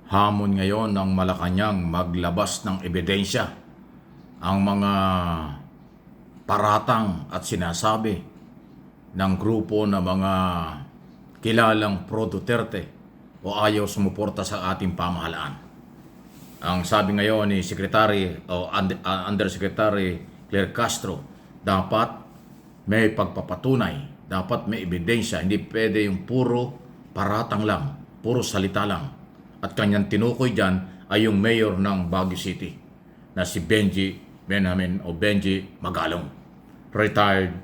Hamon ngayon ng Malacanang maglabas ng ebidensya ang mga paratang at sinasabi ng grupo na mga kilalang pro-Duterte o ayaw sumuporta sa ating pamahalaan. Ang sabi ngayon ni Undersecretary Claire Castro, dapat may pagpapatunay, dapat may ebidensya, hindi pwede yung puro paratang lang, puro salita lang. At kanyang tinukoy dyan ay yung mayor ng Baguio City na si Benji Magalong, retired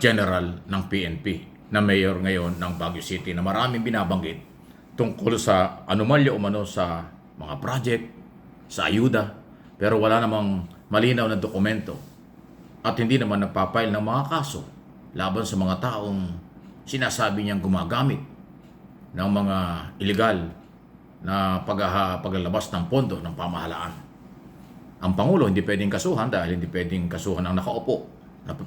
general ng PNP na mayor ngayon ng Baguio City, na maraming binabanggit tungkol sa anomalya umano sa mga project, sa ayuda, pero wala namang malinaw na dokumento at hindi naman nagpapile ng mga kaso laban sa mga taong sinasabi niyang gumagamit ng mga illegal na paglalabas ng pondo ng pamahalaan. Ang Pangulo hindi pwedeng kasuhan dahil hindi pwedeng kasuhan ang nakaupo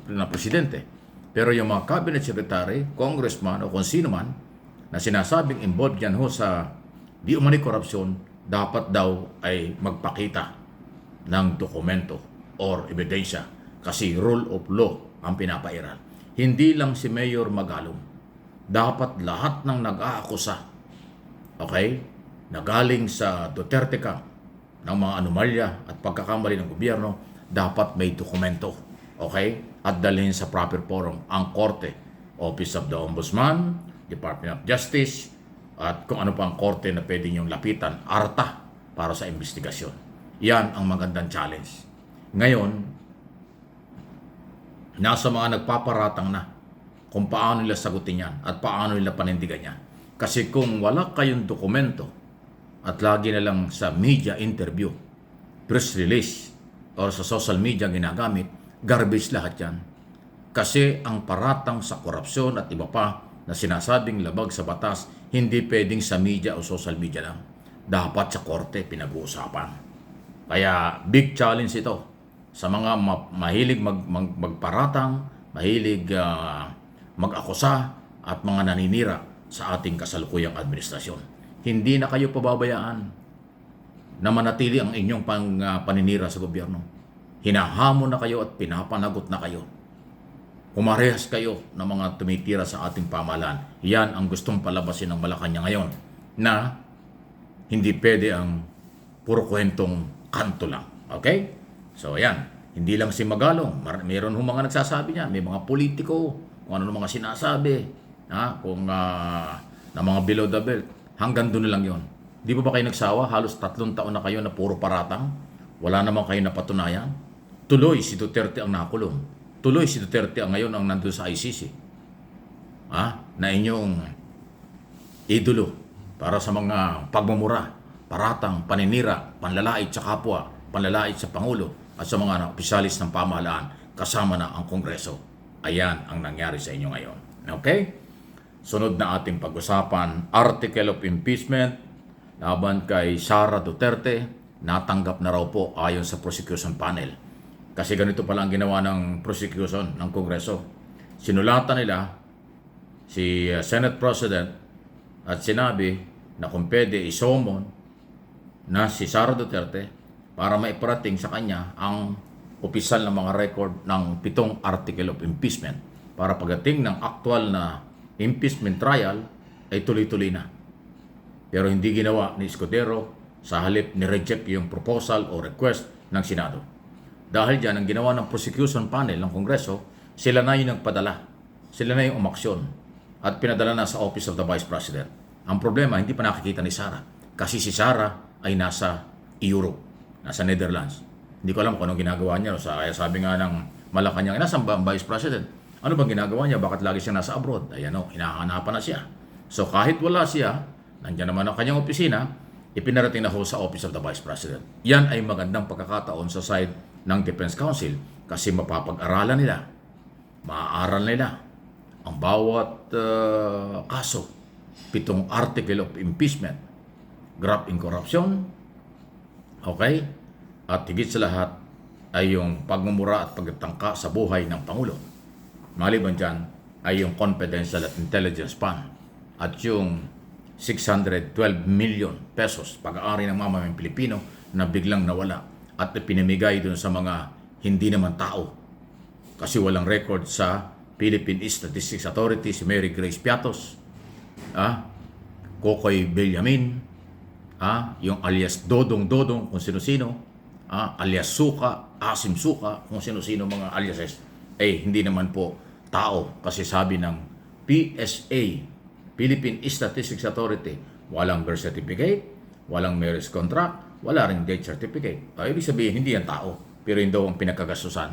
na presidente. Pero yung mga cabinet secretary, congressman o kung sino man na sinasabing involved yan ho sa di umani korupsyon, dapat daw ay magpakita ng dokumento or ebidensya kasi rule of law ang pinapairal. Hindi lang si Mayor Magalong. Dapat lahat ng nag-aakusa, okay, na galing sa Duterte camp ng mga anomalya at pagkakamali ng gobyerno, dapat may dokumento, okay, at dalhin sa proper forum ang Korte, Office of the Ombudsman, Department of Justice, at kung ano pa ang korte na pwede niyong lapitan, ARTA, para sa investigasyon. Yan ang magandang challenge. Ngayon, nasa mga nagpaparatang na kung paano nila sagutin yan at paano nila panindigan yan. Kasi kung wala kayong dokumento at lagi na lang sa media interview, press release, o sa social media ginagamit, garbage lahat yan. Kasi ang paratang sa korupsyon at iba pa na sinasabing labag sa batas, hindi pwedeng sa media o social media lang. Dapat sa korte pinag-uusapan. Kaya big challenge ito sa mga mahilig magparatang, mahilig mag-akusa at mga naninira sa ating kasalukuyang administrasyon. Hindi na kayo pababayaan na manatili ang inyong paninira sa gobyerno. Hinahamon na kayo at pinapanagot na kayo. Pumarehas kayo ng mga tumitira sa ating pamahalaan. Yan ang gustong palabasin ng Malacanang ngayon, na hindi pwede ang puro kwentong kanto lang. Okay? So yan, hindi lang si Magalong. Mayroon mga nagsasabi niya, may mga politiko, kung ano mga sinasabi, kung na mga below the belt, hanggang doon lang yon. Di ba kayo nagsawa? Halos 3 taon na kayo na puro paratang. Wala naman kayo napatunayan. Tuloy si Duterte ang nakulong. Tuloy si Duterte ang ngayon ang nandun sa ICC. Na inyong idolo para sa mga pagmumura, paratang, paninira, panlalait sa kapwa, panlalait sa Pangulo at sa mga opisyalis ng pamahalaan, kasama na ang Kongreso. Ayan ang nangyari sa inyo ngayon. Okay? Sunod na ating pag-usapan, Article of Impeachment laban kay Sara Duterte, natanggap na raw po ayon sa prosecution panel. Kasi ganito pala ang ginawa ng prosecution ng Kongreso. Sinulatan nila si Senate President at sinabi na kung pwede isomon na si Sara Duterte para maiparating sa kanya ang opisyal na mga record ng 7 article of impeachment para pagdating ng actual na impeachment trial ay tuloy-tuloy na. Pero hindi ginawa ni Escudero, sa halip ni-reject yung proposal o request ng Senado. Dahil dyan, ang ginawa ng prosecution panel ng Kongreso, sila na yung nagpadala. Sila na yung umaksyon at pinadala na sa Office of the Vice President. Ang problema, hindi pa nakikita ni Sara. Kasi si Sara ay nasa Europe, nasa Netherlands. Hindi ko alam kung anong ginagawa niya. Sabi nga ng Malacanang, nasaan ba ang Vice President? Ano bang ginagawa niya? Bakit lagi siya nasa abroad? Ayan o, hinahanapan na siya. So kahit wala siya, nandiyan naman ang kanyang opisina, ipinarating na ho sa Office of the Vice President. Yan ay magandang pagkakataon sa side ng Defense Council kasi mapapag-aralan nila, maaaral nila ang bawat kaso, 7 article of impeachment, graft in corruption, okay? At higit sa lahat ay yung pagmumura at pagtangka sa buhay ng Pangulo. Maliban dyan ay yung confidential at intelligence fund at yung 612 million pesos pag-aari ng mamamayang Pilipino na biglang nawala at pinamigay doon sa mga hindi naman tao. Kasi walang record sa Philippine Statistics Authority si Mary Grace Piatos, Kokoy Benjamin, yung alias Dodong kung sino-sino, alias Suka, Asim Suka, kung sino-sino mga aliases, hindi naman po tao. Kasi sabi ng PSA, Philippine Statistics Authority, walang birth certificate, walang marriage contract, wala ring death certificate. Ibig sabihin, hindi yan tao. Pero yun daw ang pinagkagastusan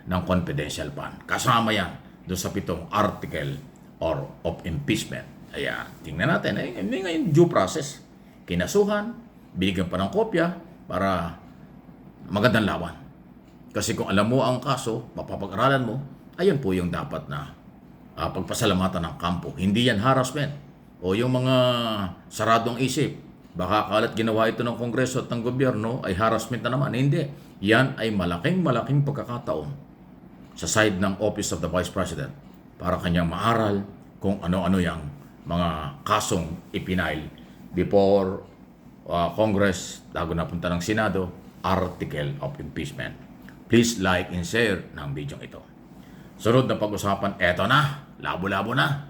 ng confidential fund. Kasama yan doon sa 7 article or of impeachment. Ayan, tingnan natin. Hindi ngayon due process. Kinasuhan, binigyan pa ng kopya para magandang laban. Kasi kung alam mo ang kaso, mapapag-aralan mo, ayun po yung dapat na pagpasalamatan ng kampo. Hindi yan harassment. O yung mga saradong isip, baka kalat ginawa ito ng Kongreso at ng gobyerno ay harassment na naman. Hindi. Yan ay malaking pagkakataon sa side ng Office of the Vice President para kanyang maaral kung ano-ano yung mga kasong ipinail before Congress, bago napunta ng Senado, article of impeachment. Please like and share ng video ito. Sunod na pag-usapan, eto na, labo-labo na.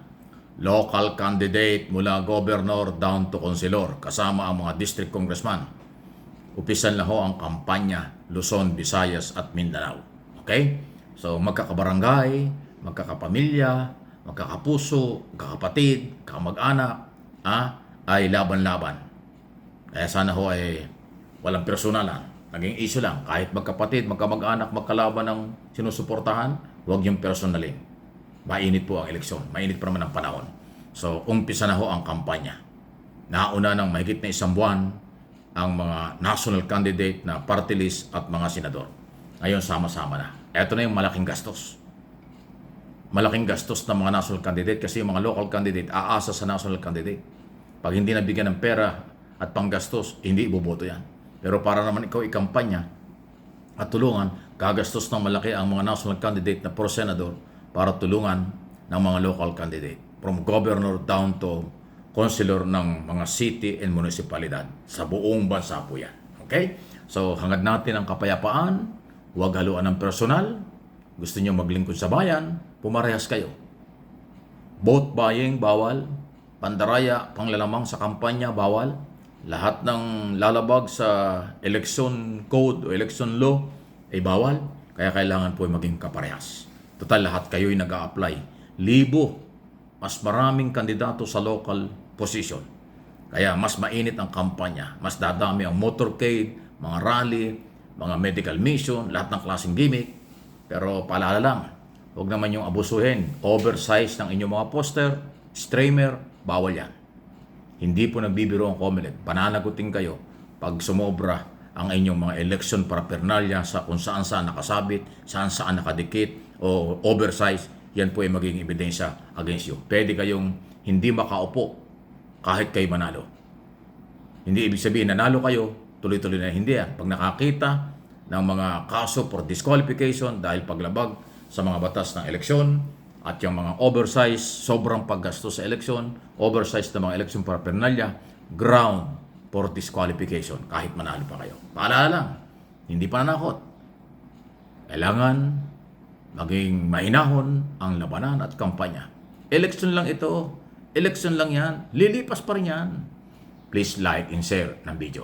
Local candidate mula governor down to konselor kasama ang mga district congressman. Upisan na ho ang kampanya Luzon, Visayas at Mindanao. Okay? So magkakabarangay, magkakapamilya, magkakapuso, magkakapatid, kamag-anak, ay laban-laban. Kaya sana ho ay walang personalan. Naging issue lang. Kahit magkapatid, magkamag-anak, magkalaban ng sinusuportahan, huwag yung personalin. Mainit po ang eleksyon. Mainit pa naman ang panahon. So, umpisa na ho ang kampanya. Nauna ng mahigit na 1 buwan ang mga national candidate na party list at mga senador. Ngayon, sama-sama na. Ito na yung malaking gastos. Malaking gastos ng mga national candidate kasi yung mga local candidate aasa sa national candidate. Pag hindi nabigyan ng pera at panggastos, hindi iboboto yan. Pero para naman ikaw ikampanya at tulungan, gagastos ng malaki ang mga national candidate na pro-senador para tulungan ng mga local candidate. From governor down to councilor ng mga city and municipalidad. Sa buong bansa po yan. Okay? So, hangad natin ang kapayapaan, huwag haluan ng personal. Gusto nyo maglingkod sa bayan, pumarehas kayo. Vote buying, bawal. Pandaraya, panglalamang sa kampanya, bawal. Lahat ng lalabag sa election code o election law ay bawal. Kaya kailangan po maging kaparehas. Total, lahat kayo'y nag-a-apply. Libo, mas maraming kandidato sa local position. Kaya mas mainit ang kampanya. Mas dadami ang motorcade, mga rally, mga medical mission, lahat ng klaseng gimmick. Pero paalala lang, huwag naman yung abusuhin. Oversize ng inyong mga poster, streamer, bawal yan. Hindi po nagbibiro ang COMELEC. Pananagutin kayo pag sumobra ang inyong mga election paraphernalia sa kung saan-saan nakasabit, saan-saan nakadikit, o oversize, yan po ay magiging ebidensya against you. Pwede kayong hindi makaupo kahit kayo manalo. Hindi ibig sabihin nanalo kayo, tuloy-tuloy na hindi yan. Pag nakakita ng mga kaso for disqualification dahil paglabag sa mga batas ng eleksyon at yung mga oversize, sobrang paggastos sa eleksyon, oversize na mga eleksyon paraphernalia, ground for disqualification kahit manalo pa kayo. Paalala lang, hindi pananakot. Kailangan maging mainahon ang labanan at kampanya. Election lang ito. Election lang yan. Lilipas pa rin yan. Please like and share ng video.